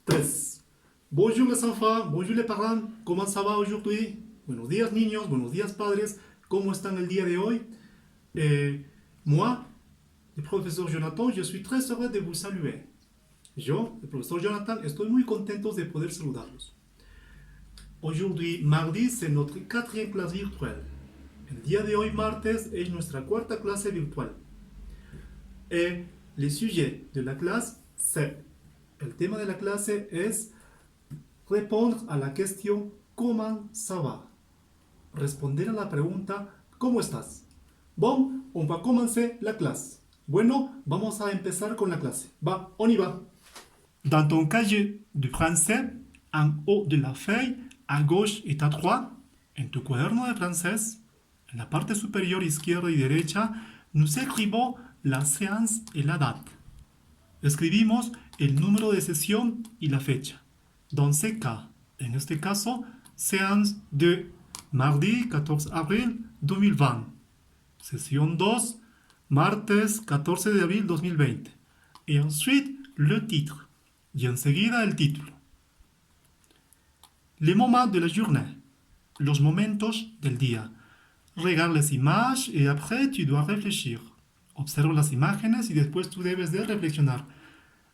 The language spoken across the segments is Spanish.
3. Bonjour les enfants, bonjour les parents, ¿cómo ça va aujourd'hui? Buenos días niños, buenos días padres, ¿cómo están el día de hoy? Moi, le professeur Jonathan, je suis très heureux de vous saluer. Yo, el profesor Jonathan, estoy muy contento de poder saludarlos. Aujourd'hui, mardi, c'est notre quatrième classe virtuelle. El día de hoy, martes, es nuestra cuarta clase virtual. Et le sujet de la clase, c'est... El tema de la clase es répondre a la question ¿Comment ça va? Responder a la pregunta ¿Cómo estás? Bon, on va commencer la clase. Bueno, vamos a empezar con la clase. Va, on y va. Dans ton cahier de français, en haut de la feuille, à gauche et à droite, en tu cuaderno de francés, en la parte superior izquierda y derecha, nous écrivons la séance et la date. Escribimos el número de sesión y la fecha. Dans ce cas, en este caso, séance de mardi 14 abril 2020. Sesión 2, martes 14 de abril 2020. Et ensuite, le titre. Y enseguida el título. Les moments de la journée. Los momentos del día. Regarde les images et après tu dois réfléchir. Observa las imágenes y después tú debes de reflexionar.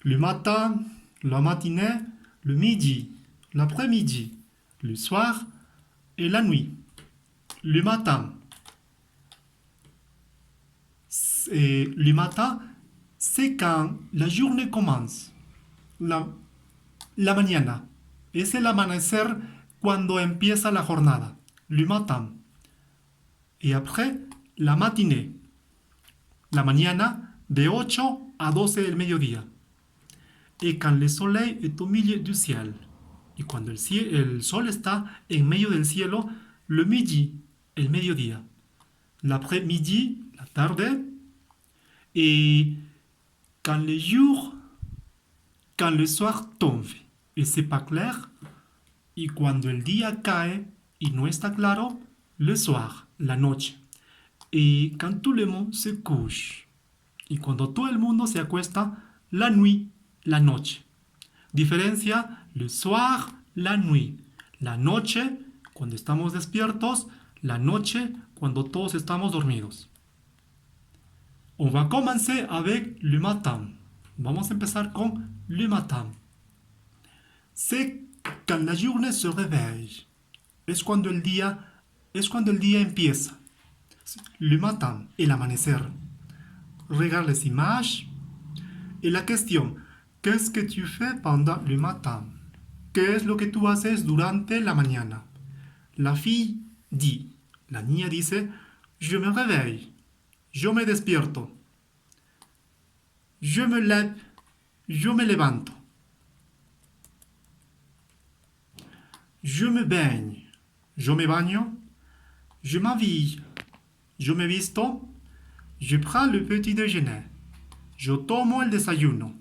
Le matin, la matinée, le midi, l'après-midi, le soir et la nuit. Le matin. Le matin, c'est quand la journée commence. La mañana. Es el amanecer cuando empieza la jornada. Le matin. Et après, la matinée. La mañana de 8 a 12 del mediodía. Et quand le soleil est au milieu du ciel. Y cuando el sol está en medio del cielo, le midi, el mediodía. L'après-midi, la tarde. Et quand le jour, quand le soir tombe. Et c'est pas clair. Y cuando el día cae y no está claro, le soir, la noche. Et quand tout le monde se couche. Y cuando todo el mundo se acuesta, la nuit, la noche. Diferencia, le soir, la nuit. La noche, cuando estamos despiertos. La noche, cuando todos estamos dormidos. On va commencer avec le matin. Vamos a empezar con le matin. C'est quand la journée se réveille. Es cuando el día empieza. Le matin, el amanecer. Regarde les images. Et la question, qu'est-ce que tu fais pendant le matin? ¿Qué es lo que tú haces durante la mañana? La fille dit, la niña dice, je me réveille. Yo me despierto. Je me lève. Yo me levanto. Je me baigne. Yo me baño. Je m'habille. Yo me visto. Je prends le petit déjeuner. Yo tomo el desayuno.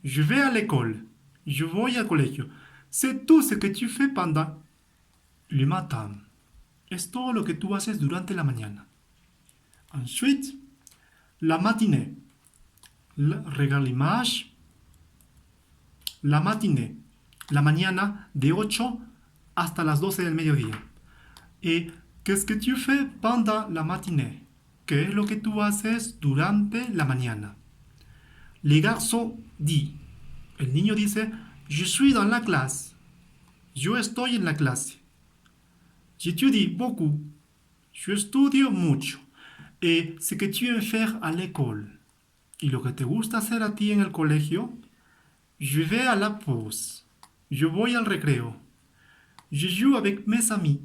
Je vais à l'école. Je voy al colegio. C'est tout ce que tu fais pendant le matin. Es todo lo que tú haces durante la mañana. Ensuite, la matinée. Regarde l'image. La matinée. La mañana de 8 hasta las 12 del mediodía. Et qu'est-ce que tu fais pendant la matinée? ¿Qué es lo que tú haces durante la mañana? Le garçon dit. El niño dice, je suis dans la classe. Yo estoy en la clase. J'étudie beaucoup. Yo estudio mucho. Et ce que tu aimes faire à l'école. Y lo que te gusta hacer a ti en el colegio. Je vais à la pause. Yo voy al recreo. Je joue avec mes amis.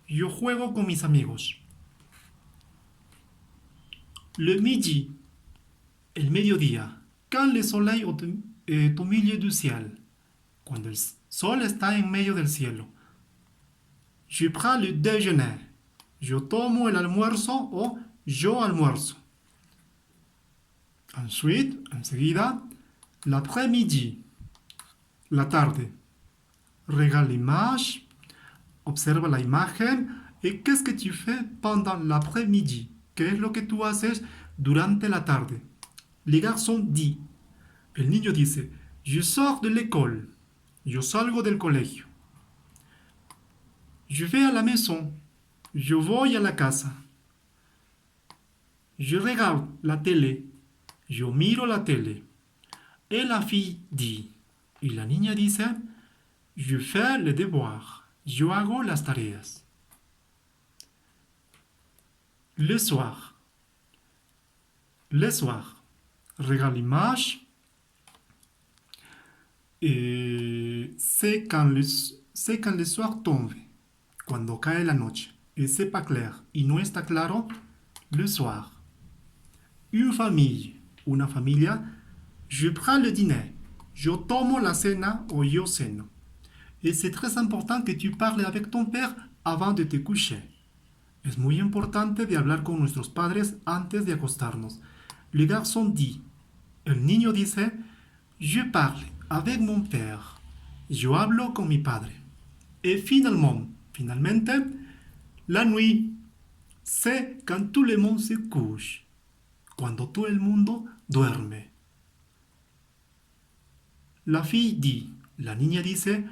Yo juego con mis amigos. Le midi, el mediodía, quand le soleil est au milieu du ciel, cuando el sol está en medio del cielo. Je prends le déjeuner, yo tomo el almuerzo o yo almuerzo. Ensuite, enseguida, l'après-midi, la tarde. Regarde l'image, observa la imagen, et qu'est-ce que tu fais pendant l'après-midi? ¿Qué es lo que tú haces durante la tarde? Le garçon dit. El niño dice, Je sors de l'école. Yo salgo del colegio. Je vais à la maison. Yo voy a la casa. Je regarde la télé. Yo miro la tele. Et la fille dit. Y la niña dice, je fais le devoir. Yo hago las tareas. Le soir. Le soir. Regarde l'image. Et c'est quand le soir tombe. Cuando cae la noche. Et c'est pas clair. Y no está claro. Le soir. Une famille. Una familia. Je prends le dîner. Yo tomo la cena o yo ceno. Et c'est très important que tu parles avec ton père avant de te coucher. Es muy importante de hablar con nuestros padres antes de acostarnos. Le garçon dit. El niño dice. Je parle avec mon père. Yo hablo con mi padre. Et finalmente, la nuit, c'est quand tout le monde se couche. Cuando todo el mundo duerme. La fille dit, la niña dice,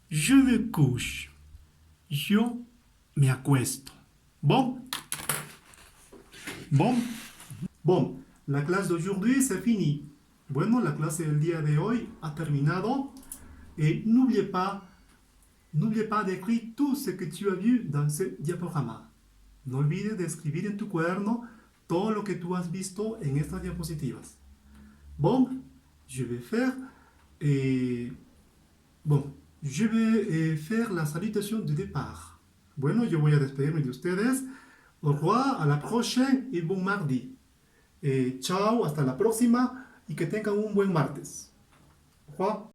je me couche. Yo me acuesto. Bon, bon, bon. La clase d'aujourd'hui, c'est fini. Bueno, la clase del día de hoy ha terminado. Et n'oubliez pas d'écrire tout ce que tu as vu dans ce diaporama. No olvides de escribir en tu cuaderno todo lo que tú has visto en estas diapositivas. Bon, je vais faire la salutation de départ. Bueno, yo voy a despedirme de ustedes. Au revoir, à la prochaine et bon mardi. Chao, hasta la próxima y que tengan un buen martes. Au revoir.